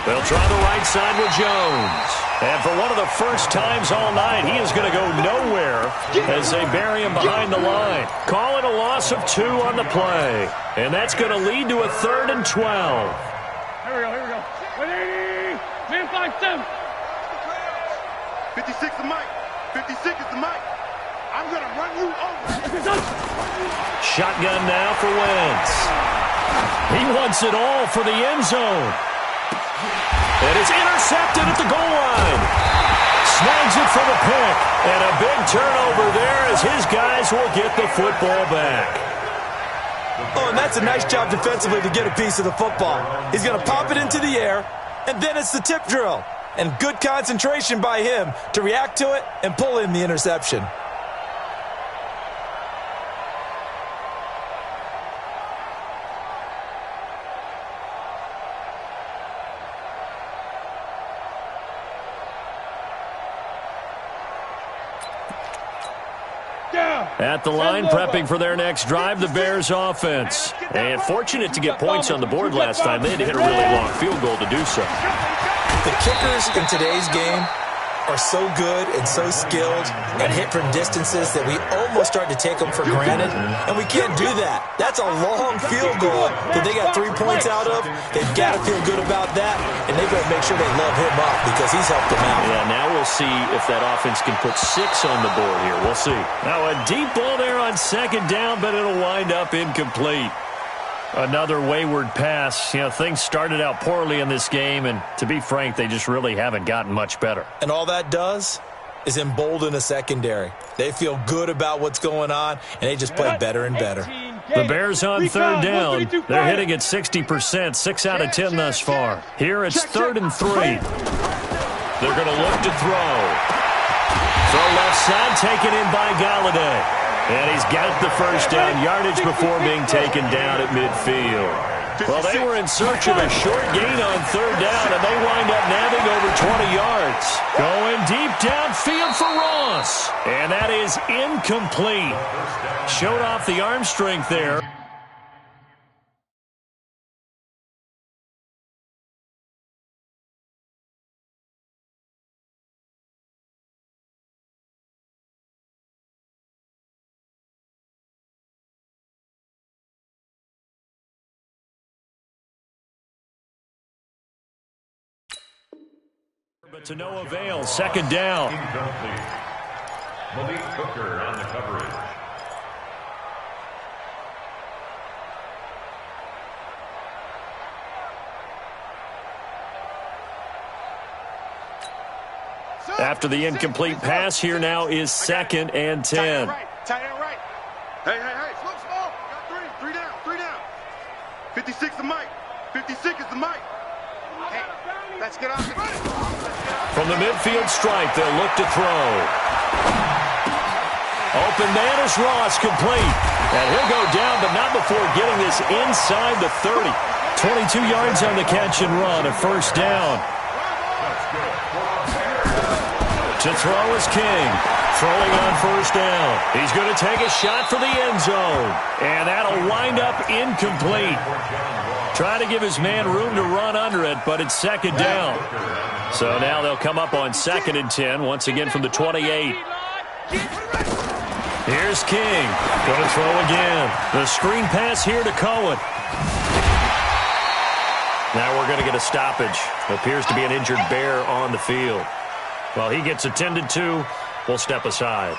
Speaker 1: They'll try the right side with Jones. And for one of the first times all night, he is going to go nowhere as they bury him behind the line. Call it a loss of 2 on the play. And that's going to lead to a 3rd and 12.
Speaker 3: Here we go. 180. Man 5-7.
Speaker 4: 56 the mic. 56 is the mic. I'm going to run you over.
Speaker 1: Shotgun now for Wentz. He wants it all for the end zone. And it's intercepted at the goal line. Snags it for the pick. And a big turnover there as his guys will get the football back.
Speaker 2: Oh, and that's a nice job defensively to get a piece of the football. He's going to pop it into the air, and then it's the tip drill. And good concentration by him to react to it and pull in the interception.
Speaker 1: At the line, prepping for their next drive, the Bears offense. And fortunate to get points on the board last time. They had to hit a really long field goal to do so.
Speaker 2: The kickers in today's game are so good and so skilled and hit from distances that we almost start to take them for granted, and we can't do that. That's a long field goal that they got 3 points out of. They've got to feel good about that, and they've got to make sure they love him up because he's helped them out.
Speaker 1: Yeah, now we'll see if that offense can put 6 on the board here. We'll see. Now a deep ball there on 2nd down, but it'll wind up incomplete. Another wayward pass. You know, things started out poorly in this game, and to be frank, they just really haven't gotten much better.
Speaker 2: And all that does is embolden a secondary. They feel good about what's going on, and they just play better and better.
Speaker 1: The Bears on 3rd down. They're hitting at 60%, 6 out of 10 thus far. Here it's 3rd and 3. They're going to look to throw. Throw left side, taken in by Galladay. And he's got the first down yardage before being taken down at midfield. Well, they were in search of a short gain on 3rd down, and they wind up nabbing over 20 yards. Going deep downfield for Ross. And that is incomplete. Showed off the arm strength there. But to no avail, 2nd down.
Speaker 5: Incomplete. Malik Hooker on the coverage.
Speaker 1: After the incomplete pass, here now is 2nd and 10.
Speaker 4: Tight end right. Hey. Slow. Got 3 down. 56 the mic. 56 is the mic. Hey, let's get off the
Speaker 1: From the midfield stripe, they'll look to throw. Open man is Ross, complete. And he'll go down, but not before getting this inside the 30. 22 yards on the catch and run, a first down. To throw is King. Throwing on first down. He's going to take a shot for the end zone. And that'll wind up incomplete. Trying to give his man room to run under it, but it's second down. So now they'll come up on 2nd and 10, once again from the 28. Here's King. Going to throw again. The screen pass here to Cohen. Now we're going to get a stoppage. Appears to be an injured Bear on the field. While he gets attended to, we'll step aside.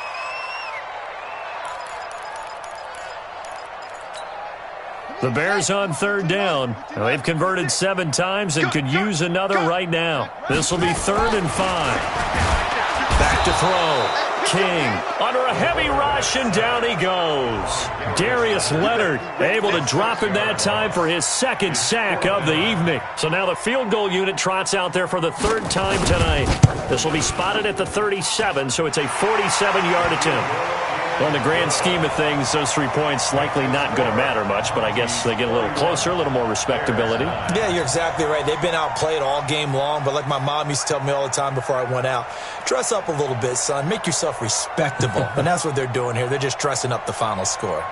Speaker 1: The Bears on 3rd down. Now, they've converted 7 times and could use another right now. This will be 3rd and 5. Back to throw. King under a heavy rush, and down he goes. Darius Leonard able to drop him that time for his 2nd sack of the evening. So now the field goal unit trots out there for the 3rd time tonight. This will be spotted at the 37, so it's a 47-yard attempt. Well, in the grand scheme of things, those 3 points likely not going to matter much, but I guess they get a little closer, a little more respectability.
Speaker 2: Yeah, you're exactly right. They've been outplayed all game long, but like my mom used to tell me all the time before I went out, dress up a little bit, son. Make yourself respectable. And that's what they're doing here. They're just dressing up the final score.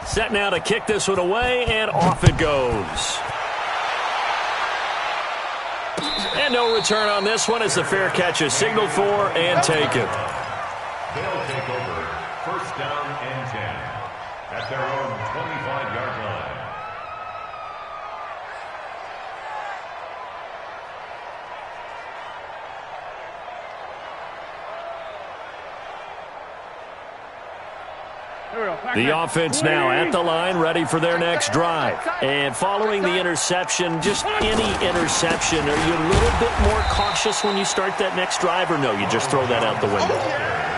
Speaker 1: Set now to kick this one away, and off it goes. And no return on this one as the fair catch is signaled for and taken.
Speaker 5: They'll take over 1st down and 10 at their own 25-yard line.
Speaker 1: The offense now at the line, ready for their next drive. And following the interception, just any interception, are you a little bit more cautious when you start that next drive, or no, you just throw that out the window?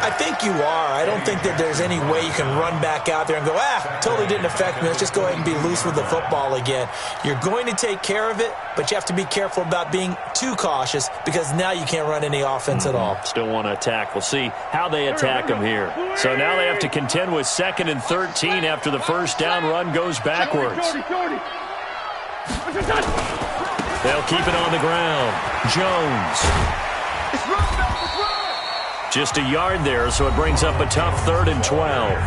Speaker 2: I think you are. I don't think that there's any way you can run back out there and go, totally didn't affect me. Let's just go ahead and be loose with the football again. You're going to take care of it, but you have to be careful about being too cautious because now you can't run any offense at all.
Speaker 1: Still want to attack. We'll see how they attack them here. So now they have to contend with 2nd and 13 after the first down run goes backwards. They'll keep it on the ground. Jones. Just a yard there, so it brings up a tough 3rd and 12.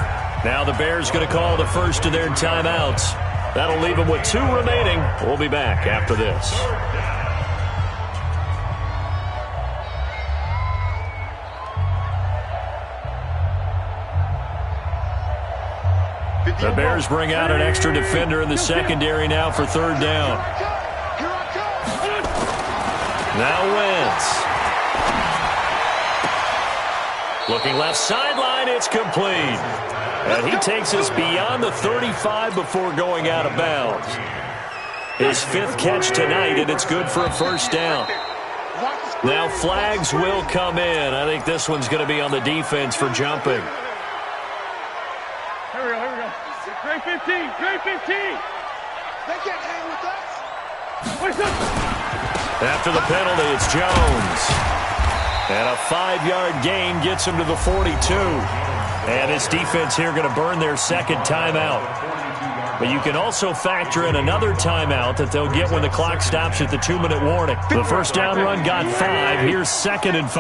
Speaker 1: Now the Bears going to call the first of their timeouts. That'll leave them with 2 remaining. We'll be back after this. The Bears bring out an extra defender in the secondary now for 3rd down. Now Wentz. Looking left sideline, it's complete. And he takes us beyond the 35 before going out of bounds. His 5th catch tonight, and it's good for a 1st down. Now flags will come in. I think this one's going to be on the defense for jumping.
Speaker 3: Here we go. Grade 15. They can't hang with us.
Speaker 1: After the penalty, it's Jones. And a 5-yard gain gets him to the 42. And this defense here going to burn their 2nd timeout. But you can also factor in another timeout that they'll get when the clock stops at the 2-minute warning. The first down run got 5. Here's 2nd and 5.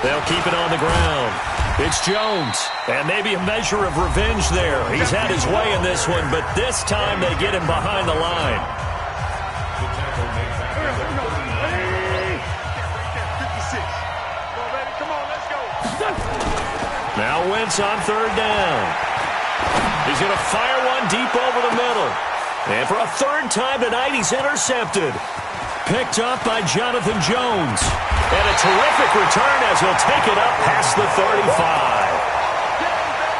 Speaker 1: They'll keep it on the ground. It's Jones. And maybe a measure of revenge there. He's had his way in this one, but this time they get him behind the line. Now Wentz on 3rd down. He's going to fire one deep over the middle. And for a 3rd time tonight, he's intercepted. Picked up by Jonathan Jones. And a terrific return as he'll take it up past the 35.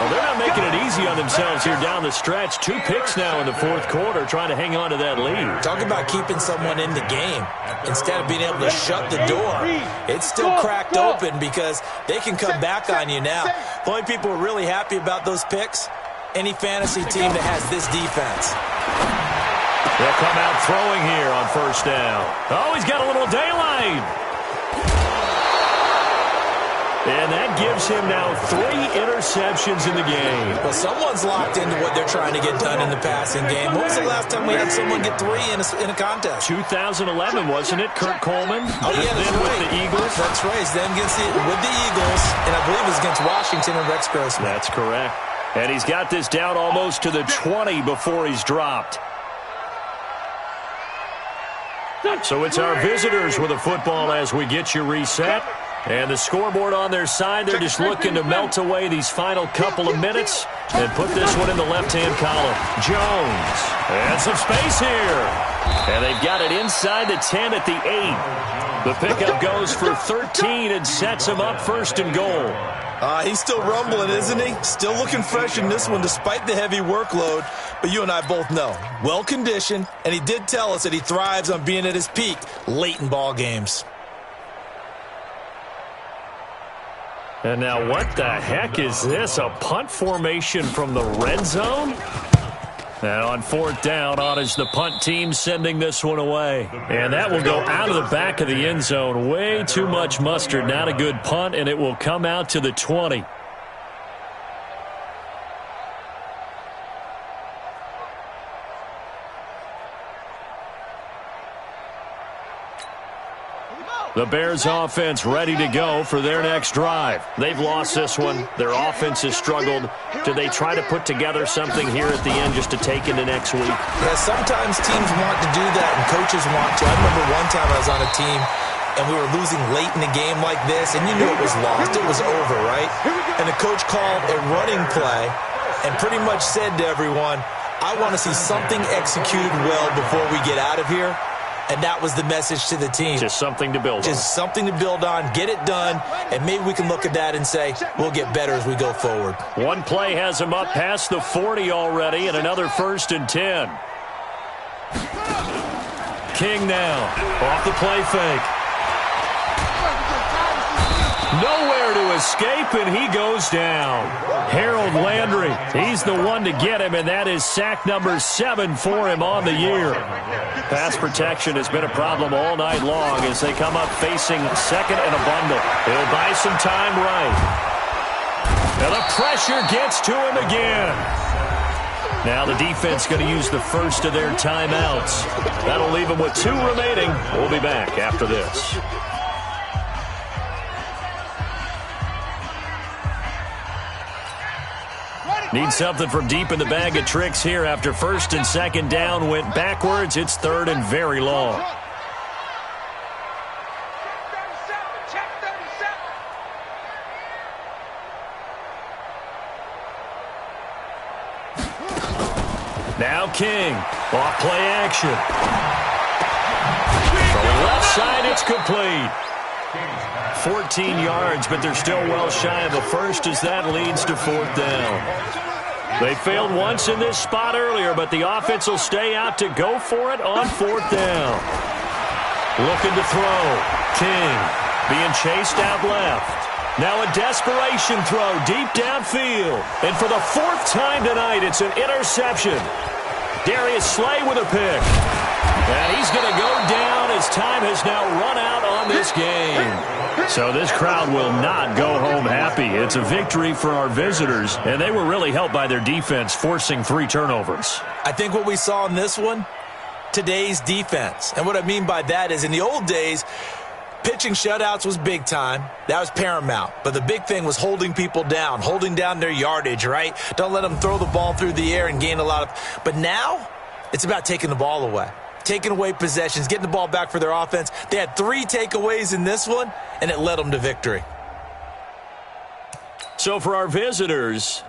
Speaker 1: Well, they're not making it easy on themselves here down the stretch. 2 picks now in the 4th quarter, trying to hang on to that lead.
Speaker 2: Talk about keeping someone in the game. Instead of being able to shut the door, it's still cracked open because they can come back on you now. The only people who are really happy about those picks, any fantasy team that has this defense.
Speaker 1: They'll come out throwing here on first down. Oh, he's got a little daylight. And that gives him now 3 interceptions in the game.
Speaker 2: Well, someone's locked into what they're trying to get done in the passing game. When was the last time we had someone get 3 in a contest?
Speaker 1: 2011, wasn't it? Kurt Coleman?
Speaker 2: Oh, yeah, that's right.
Speaker 1: With the Eagles?
Speaker 2: That's right. Then with the Eagles, and I believe it was against Washington and Rex Grossman.
Speaker 1: That's correct. And he's got this down almost to the 20 before he's dropped. So it's our visitors with a football as we get you reset. And the scoreboard on their side, they're just looking to melt away these final couple of minutes and put this one in the left-hand column. Jones, and some space here. And they've got it inside the 10 at the 8. The pickup goes for 13 and sets him up first and goal.
Speaker 2: He's still rumbling, isn't he? Still looking fresh in this one despite the heavy workload. But you and I both know, well-conditioned, and he did tell us that he thrives on being at his peak late in ball games.
Speaker 1: And now what the heck is this? A punt formation from the red zone? And on fourth down, on is the punt team sending this one away. And that will go out of the back of the end zone. Way too much mustard. Not a good punt, and it will come out to the 20. The Bears offense ready to go for their next drive. They've lost this one. Their offense has struggled. Do they try to put together something here at the end just to take into next week?
Speaker 2: Yeah, sometimes teams want to do that and coaches want to. I remember one time I was on a team and we were losing late in a game like this, and you knew it was lost. It was over, right? And the coach called a running play and pretty much said to everyone, I want to see something executed well before we get out of here. And that was the message to the team.
Speaker 1: Just something to build on.
Speaker 2: Just something to build on, get it done, and maybe we can look at that and say, we'll get better as we go forward.
Speaker 1: One play has him up past the 40 already, and another 1st and 10. King now, off the play fake. Nowhere to escape, and he goes down. Harold Landry, he's the one to get him, and that is sack number 7 for him on the year. Pass protection has been a problem all night long as they come up facing second and a bundle. He'll buy some time right. And the pressure gets to him again. Now the defense going to use the first of their timeouts. That'll leave them with 2 remaining. We'll be back after this. Need something from deep in the bag of tricks here after 1st and 2nd down went backwards. It's 3rd and very long. Now King, off play action. From the left side, it's complete. 14 yards, but they're still well shy of a first as that leads to 4th down. They failed once in this spot earlier, but the offense will stay out to go for it on 4th down. Looking to throw. King being chased out left. Now a desperation throw deep downfield. And for the 4th time tonight, it's an interception. Darius Slay with a pick. And he's going to go down as time has now run out on this game. So this crowd will not go home happy. It's a victory for our visitors, and they were really helped by their defense forcing 3 turnovers.
Speaker 2: I think what we saw in this one, today's defense. And what I mean by that is in the old days, pitching shutouts was big time. That was paramount. But the big thing was holding people down, holding down their yardage, right? Don't let them throw the ball through the air and gain a lot of... But now, it's about taking the ball away. Taking away possessions, getting the ball back for their offense. They had 3 takeaways in this one, and it led them to victory.
Speaker 1: So for our visitors,